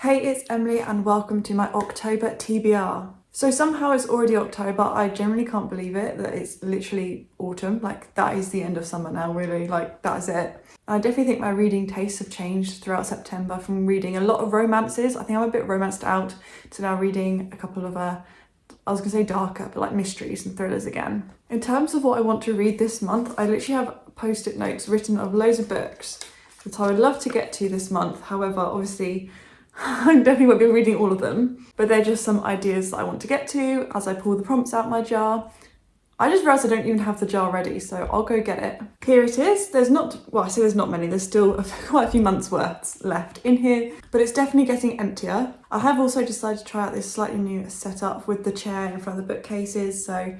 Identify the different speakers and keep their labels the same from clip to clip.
Speaker 1: Hey, it's Emily and welcome to my October TBR. So somehow it's already October. I generally can't believe it, that it's literally autumn. Like, that is the end of summer now, really. Like, that is it. I definitely think my reading tastes have changed throughout September from reading a lot of romances. I think I'm a bit romanced out to now reading a couple of, I was gonna say darker, but like mysteries and thrillers again. In terms of what I want to read this month, I literally have post-it notes written of loads of books that I would love to get to this month. However, obviously, I definitely won't be reading all of them, but they're just some ideas that I want to get to as I pull the prompts out my jar. I just realised I don't even have the jar ready, so I'll go get it. Here it is. There's not, well, I say there's not many, there's still quite a few months worth left in here, but it's definitely getting emptier. I have also decided to try out this slightly new setup with the chair in front of the bookcases, so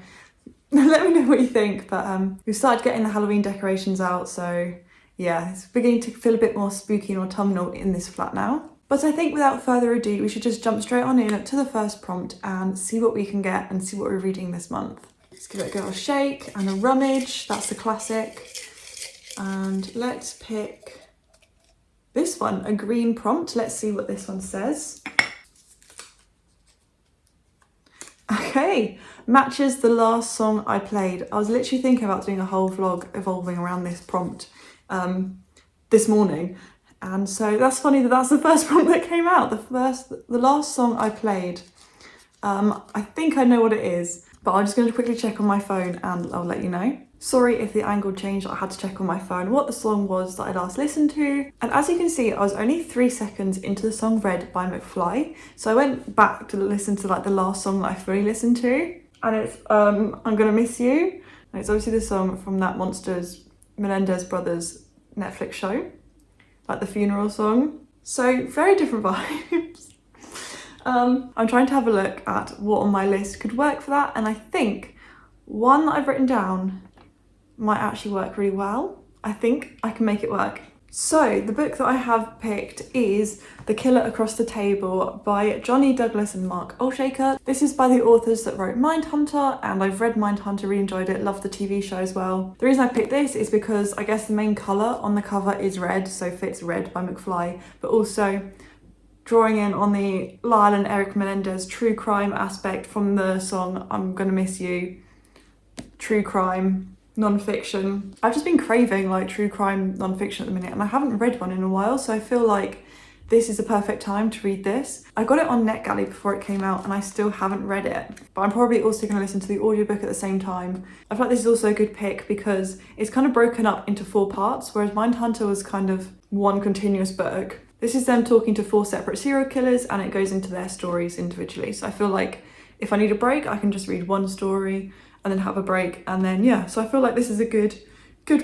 Speaker 1: let me know what you think. But we've started getting the Halloween decorations out, so yeah, it's beginning to feel a bit more spooky and autumnal in this flat now. But I think without further ado, we should just jump straight on in to the first prompt and see what we can get and see what we're reading this month. Let's give it a go, a shake and a rummage. That's the classic. And let's pick this one, a green prompt. Let's see what this one says. Okay, matches the last song I played. I was literally thinking about doing a whole vlog evolving around this prompt this morning. And so that's funny that that's the first prompt that came out. The last song I played. I think I know what it is, but I'm just going to quickly check on my phone and I'll let you know. Sorry if the angle changed, I had to check on my phone what the song was that I last listened to. And as you can see, I was only 3 seconds into the song Red by McFly. So I went back to listen to like the last song that I fully listened to. And it's I'm Gonna Miss You. And it's obviously the song from that Menendez Brothers Netflix show. Like the funeral song. So very different vibes. I'm trying to have a look at what on my list could work for that, and I think one that I've written down might actually work really well. I think I can make it work. So the book that I have picked is The Killer Across the Table by Johnny Douglas and Mark Olshaker. This is by the authors that wrote Mindhunter, and I've read Mindhunter, really enjoyed it, loved the TV show as well. The reason I picked this is because I guess the main colour on the cover is red, so fits Red by McFly, but also drawing in on the Lyle and Eric Menendez true crime aspect from the song I'm Gonna Miss You, true crime, non-fiction. I've just been craving like true crime non-fiction at the minute, and I haven't read one in a while, so I feel like this is the perfect time to read this. I got it on NetGalley before it came out and I still haven't read it, but I'm probably also going to listen to the audiobook at the same time. I feel like this is also a good pick because it's kind of broken up into 4 parts, whereas Mindhunter was kind of one continuous book. This is them talking to 4 separate serial killers and it goes into their stories individually. So I feel like if I need a break, I can just read one story and then have a break, and then yeah, so I feel like this is a good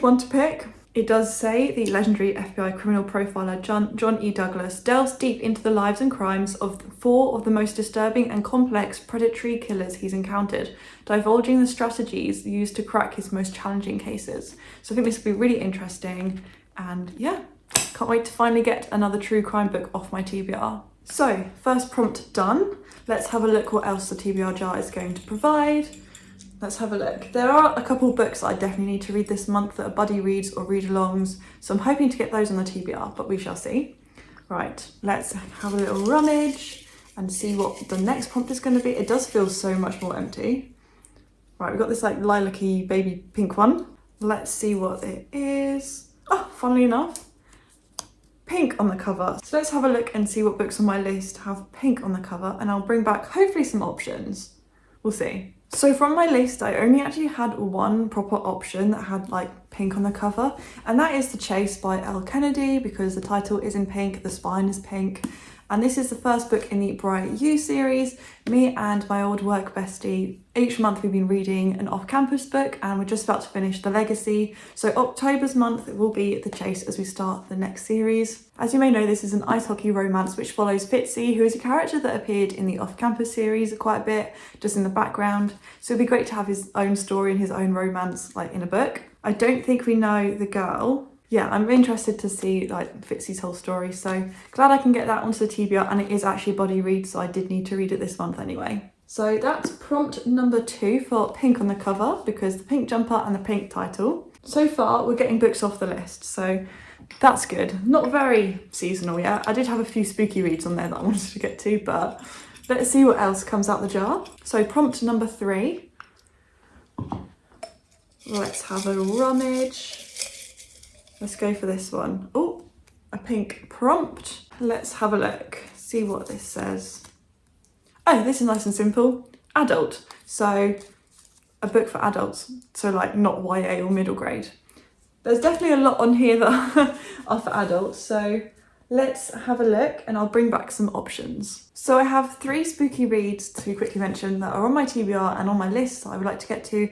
Speaker 1: one to pick. It does say the legendary FBI criminal profiler John E. Douglas delves deep into the lives and crimes of 4 of the most disturbing and complex predatory killers he's encountered, divulging the strategies used to crack his most challenging cases. So I think this will be really interesting, and yeah, can't wait to finally get another true crime book off my TBR. So first prompt done. Let's have a look what else the TBR jar is going to provide. Let's have a look. There are a couple of books that I definitely need to read this month that are buddy reads or read-alongs, so I'm hoping to get those on the TBR, but we shall see. Right, let's have a little rummage and see what the next prompt is going to be. It does feel so much more empty. Right, we've got this like lilac-y baby pink one. Let's see what it is. Oh, funnily enough, pink on the cover. So let's have a look and see what books on my list have pink on the cover, and I'll bring back hopefully some options. We'll see. So from my list, I only actually had one proper option that had like pink on the cover, and that is The Chase by Elle Kennedy, because the title is in pink, the spine is pink, and this is the first book in the Bright You series. Me and my old work bestie, each month we've been reading an off-campus book, and we're just about to finish The Legacy. So October's month will be The Chase as we start the next series. As you may know, this is an ice hockey romance which follows Fitzy, who is a character that appeared in the off-campus series quite a bit, just in the background. So it'd be great to have his own story and his own romance like in a book. I don't think we know the girl. Yeah, I'm interested to see like Fitzy's whole story, so glad I can get that onto the TBR, and it is actually a body read, so I did need to read it this month anyway. So that's prompt number 2 for pink on the cover, because the pink jumper and the pink title. So far, we're getting books off the list, so That's good. Not very seasonal yet. I did have a few spooky reads on there that I wanted to get to, but let's see what else comes out the jar. So prompt number 3. Let's have a rummage. Let's go for this one. Oh, a pink prompt. Let's have a look, see what this says. Oh, this is nice and simple. Adult. So a book for adults. So like not YA or middle grade. There's definitely a lot on here that are for adults. So let's have a look and I'll bring back some options. So I have 3 spooky reads to quickly mention that are on my TBR and on my list that I would like to get to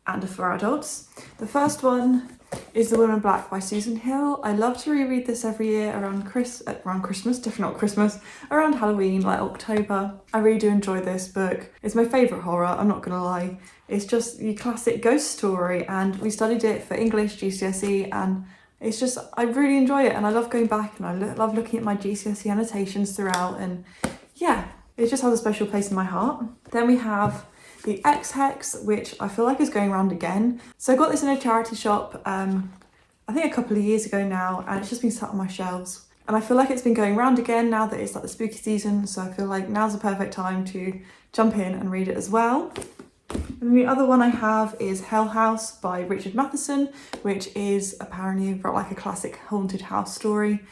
Speaker 1: and are for adults. The first one is The Woman in Black by Susan Hill. I love to reread this every year around Christmas, definitely not Christmas, around Halloween, like October. I really do enjoy this book. It's my favourite horror, I'm not gonna lie. It's just the classic ghost story, and we studied it for English GCSE, and it's just, I really enjoy it, and I love going back, and I love looking at my GCSE annotations throughout, and yeah, it just has a special place in my heart. Then we have The X-Hex, which I feel like is going around again. So I got this in a charity shop, I think a couple of years ago now, and it's just been sat on my shelves. And I feel like it's been going around again now that it's like the spooky season, so I feel like now's the perfect time to jump in and read it as well. And the other one I have is Hell House by Richard Matheson, which is apparently like a classic haunted house story.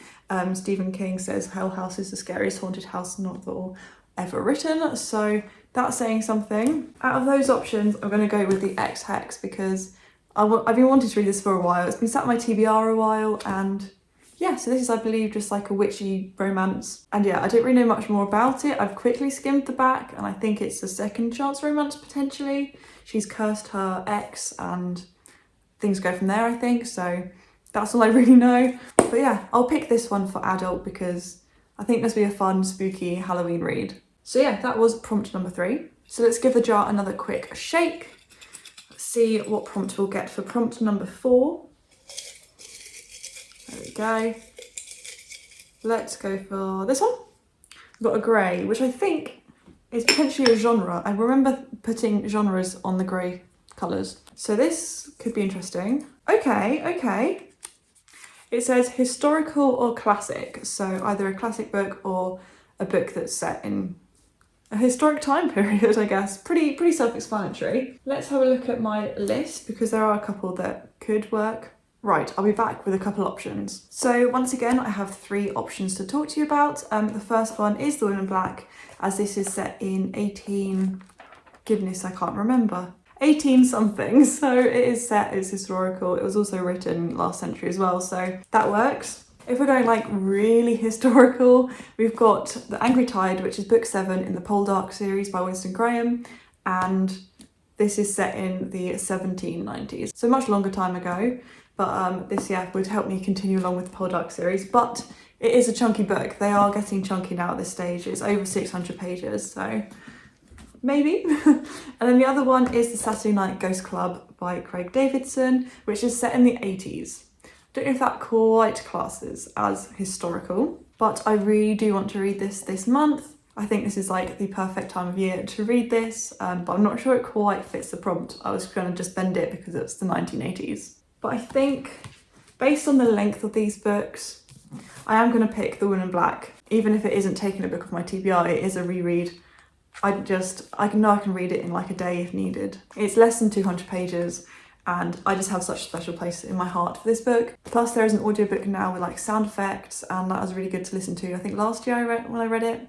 Speaker 1: Stephen King says Hell House is the scariest haunted house novel ever written, so that's saying something. Out of those options, I'm going to go with The X-Hex because I've been wanting to read this for a while. It's been sat on my TBR a while, and yeah, so this is, I believe, just like a witchy romance. And yeah, I don't really know much more about it. I've quickly skimmed the back, and I think it's a second chance romance potentially. She's cursed her ex and things go from there, I think, so that's all I really know. But yeah, I'll pick this one for adult because I think this will be a fun, spooky Halloween read. So yeah, that was prompt number 3. So let's give the jar another quick shake. Let's see what prompt we'll get for prompt number 4. There we go. Let's go for this one. We've got a grey, which I think is potentially a genre. I remember putting genres on the grey colours. So this could be interesting. Okay. It says historical or classic. So either a classic book or a book that's set in a historic time period, I guess. Pretty self-explanatory. Let's have a look at my list because there are a couple that could work. Right, I'll be back with a couple options. So once again, I have 3 options to talk to you about. The first one is The Woman in Black, as this is set in 18 something. So it is set, it's historical. It was also written last century as well, so that works. If we're going like really historical, we've got The Angry Tide, which is book 7 in the Poldark series by Winston Graham, and this is set in the 1790s, so much longer time ago. But this, yeah, would help me continue along with the Poldark series. But it is a chunky book. They are getting chunky now at this stage. It's over 600 pages, so maybe. And then the other one is The Saturday Night Ghost Club by Craig Davidson, which is set in the 80s. Don't know if that quite classes as historical, but I really do want to read this month. I think this is like the perfect time of year to read this, but I'm not sure it quite fits the prompt. I was going to just bend it because it's the 1980s. But I think, based on the length of these books, I am going to pick The Woman in Black. Even if it isn't taking a book off my TBR, it is a reread. I know I can read it in like a day if needed. It's less than 200 pages, and I just have such a special place in my heart for this book. Plus there is an audiobook now with like sound effects, and that was really good to listen to. I think last year when I read it.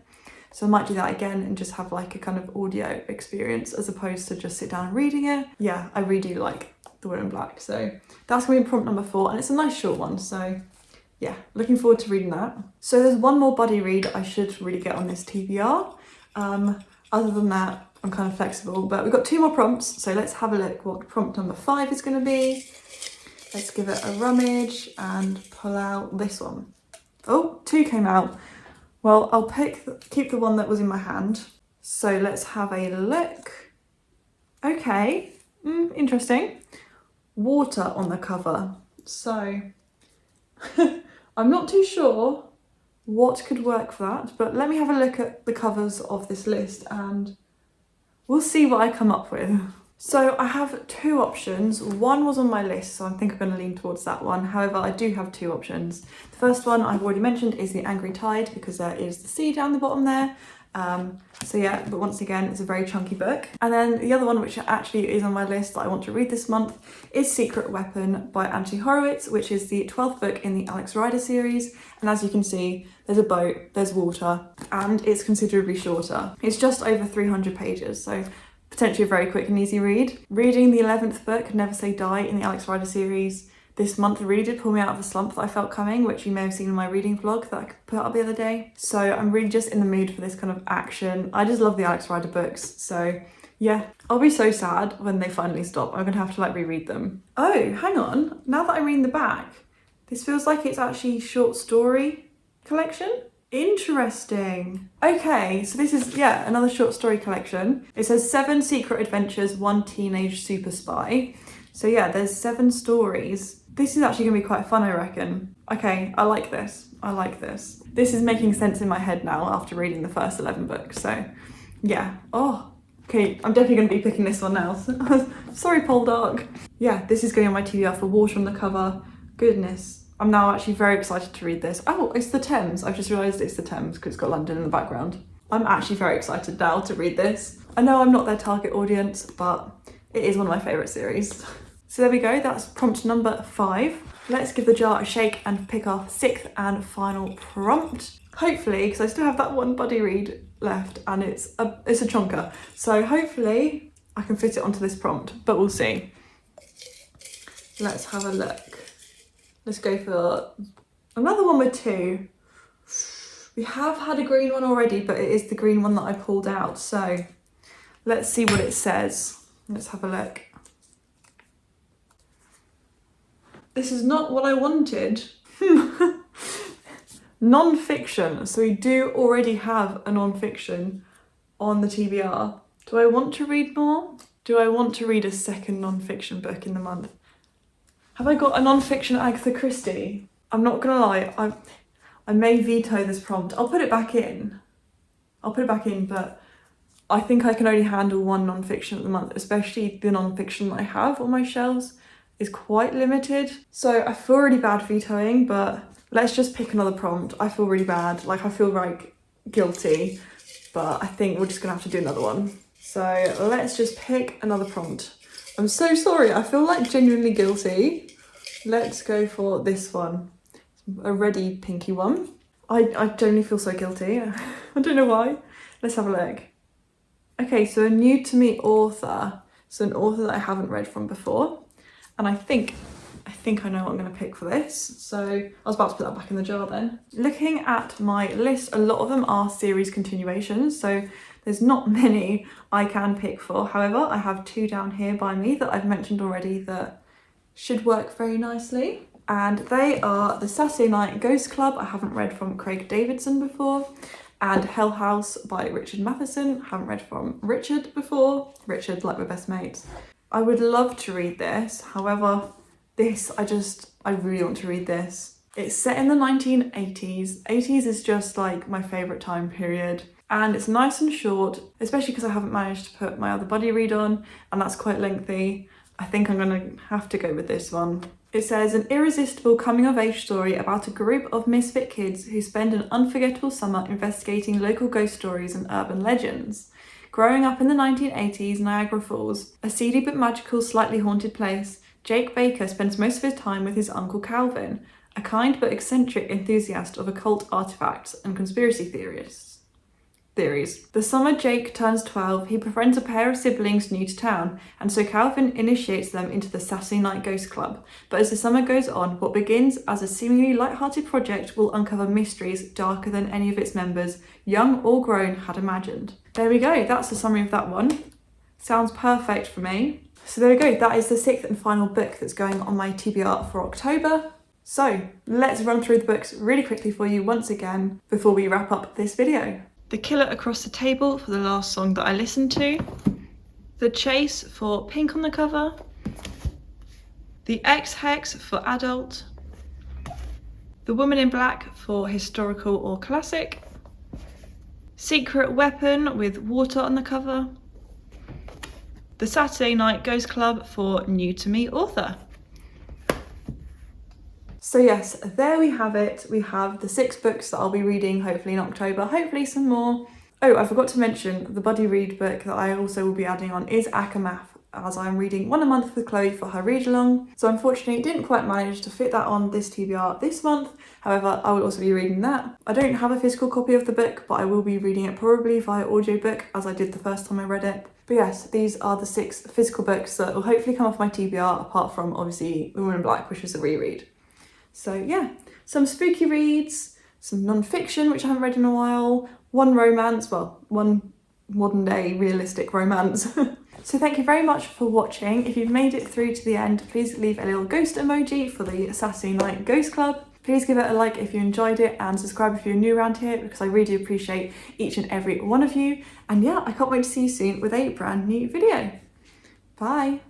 Speaker 1: So I might do that again and just have like a kind of audio experience as opposed to just sit down and reading it. Yeah, I really do like The Woman in Black. So that's going to be prompt number 4, and it's a nice short one. So yeah, looking forward to reading that. So there's one more buddy read I should really get on this TBR. Other than that, I'm kind of flexible, but we've got 2 more prompts. So let's have a look what prompt number 5 is going to be. Let's give it a rummage and pull out this one. Oh, 2 came out. Well, I'll keep the one that was in my hand. So let's have a look. Okay, interesting. Water on the cover. So I'm not too sure what could work for that, but let me have a look at the covers of this list and we'll see what I come up with. So I have two options. One was on my list, so I think I'm going to lean towards that one. However, I do have two options. The first one I've already mentioned is The Angry Tide, because there is the sea down the bottom there. So yeah, but once again, it's a very chunky book. And then the other one, which actually is on my list that I want to read this month, is Secret Weapon by Anthony Horowitz, which is the 12th book in the Alex Rider series. And as you can see, there's a boat, there's water, and it's considerably shorter. It's just over 300 pages, so potentially a very quick and easy read. Reading the 11th book, Never Say Die, in the Alex Rider series this month really did pull me out of a slump that I felt coming, which you may have seen in my reading vlog that I put up the other day. So I'm really just in the mood for this kind of action. I just love the Alex Rider books, so yeah. I'll be so sad when they finally stop. I'm gonna have to like reread them. Oh, hang on. Now that I'm reading the back, this feels like it's actually short story collection. Interesting. Okay, so this is, yeah, another short story collection. It says 7 secret adventures, 1 teenage super spy. So yeah, there's 7 stories. This is actually gonna be quite fun, I reckon. Okay, I like this. I like this. This is making sense in my head now after reading the first 11 books. So yeah. Oh, okay, I'm definitely gonna be picking this one now. Sorry, Poldark. Yeah, this is going on my TBR for water on the cover. Goodness. I'm now actually very excited to read this. Oh, it's the Thames. I've just realised it's the Thames because it's got London in the background. I'm actually very excited now to read this. I know I'm not their target audience, but it is one of my favourite series. So there we go, that's prompt number 5. Let's give the jar a shake and pick our 6th and final prompt. Hopefully, because I still have that one buddy read left and it's a chonker. So hopefully I can fit it onto this prompt, but we'll see. Let's have a look. Let's go for another one with 2. We have had a green one already, but it is the green one that I pulled out. So let's see what it says. Let's have a look. This is not what I wanted. Non-fiction. So we do already have a non-fiction on the TBR. Do I want to read more? Do I want to read a second non-fiction book in the month? Have I got a non-fiction Agatha Christie? I'm not gonna lie, I may veto this prompt. I'll put it back in. But I think I can only handle one non-fiction at the month, especially the non-fiction that I have on my shelves is quite limited. So I feel really bad vetoing, but let's just pick another prompt. I feel really bad, like I feel like guilty, but I think we're just gonna have to do another one. So let's just pick another prompt. I'm so sorry, I feel like genuinely guilty. Let's go for this one. A reddy pinky one. I genuinely feel so guilty. I don't know why. Let's have a look. Okay, so a new to me author. So an author that I haven't read from before. And I think I know what I'm going to pick for this. So I was about to put that back in the jar then. Looking at my list, a lot of them are series continuations. So there's not many I can pick for. However, I have 2 down here by me that I've mentioned already that should work very nicely. And they are The Saturday Night Ghost Club. I haven't read from Craig Davidson before. And Hell House by Richard Matheson. Haven't read from Richard before. Richard, like we're best mates. I would love to read this. However, this, I really want to read this. It's set in the 1980s. 80s is just like my favourite time period. And it's nice and short, especially because I haven't managed to put my other buddy read on, and that's quite lengthy. I think I'm gonna have to go with this one. It says, an irresistible coming-of-age story about a group of misfit kids who spend an unforgettable summer investigating local ghost stories and urban legends. Growing up in the 1980s, Niagara Falls, a seedy but magical, slightly haunted place, Jake Baker spends most of his time with his uncle Calvin, a kind but eccentric enthusiast of occult artifacts and conspiracy theories. The summer Jake turns 12, he befriends a pair of siblings new to town, and so Calvin initiates them into the Saturday Night Ghost Club. But as the summer goes on, what begins as a seemingly light-hearted project will uncover mysteries darker than any of its members, young or grown, had imagined. There we go, that's the summary of that one. Sounds perfect for me. So there we go, that is the 6th and final book that's going on my TBR for October. So let's run through the books really quickly for you once again before we wrap up this video. The Killer Across the Table for the last song that I listened to. The Chase for Pink on the cover. The X-Hex for Adult. The Woman in Black for Historical or Classic. Secret Weapon with water on the cover. the Saturday Night Ghost Club for New to Me author. So yes, there we have it. We have the 6 books that I'll be reading hopefully in October, hopefully some more. Oh, I forgot to mention the buddy read book that I also will be adding on is Akamath, as I'm reading one a month with Chloe for her read along. So unfortunately didn't quite manage to fit that on this TBR this month. However, I will also be reading that. I don't have a physical copy of the book, but I will be reading it probably via audiobook as I did the first time I read it. But yes, these are the 6 physical books that will hopefully come off my TBR, apart from obviously The Woman in Black, which is a reread. So yeah, some spooky reads, some non-fiction, which I haven't read in a while, one romance, well, one modern day realistic romance. So thank you very much for watching. If you've made it through to the end, please leave a little ghost emoji for the Saturday Night Ghost Club. Please give it a like if you enjoyed it and subscribe if you're new around here, because I really appreciate each and every one of you. And yeah, I can't wait to see you soon with a brand new video. Bye.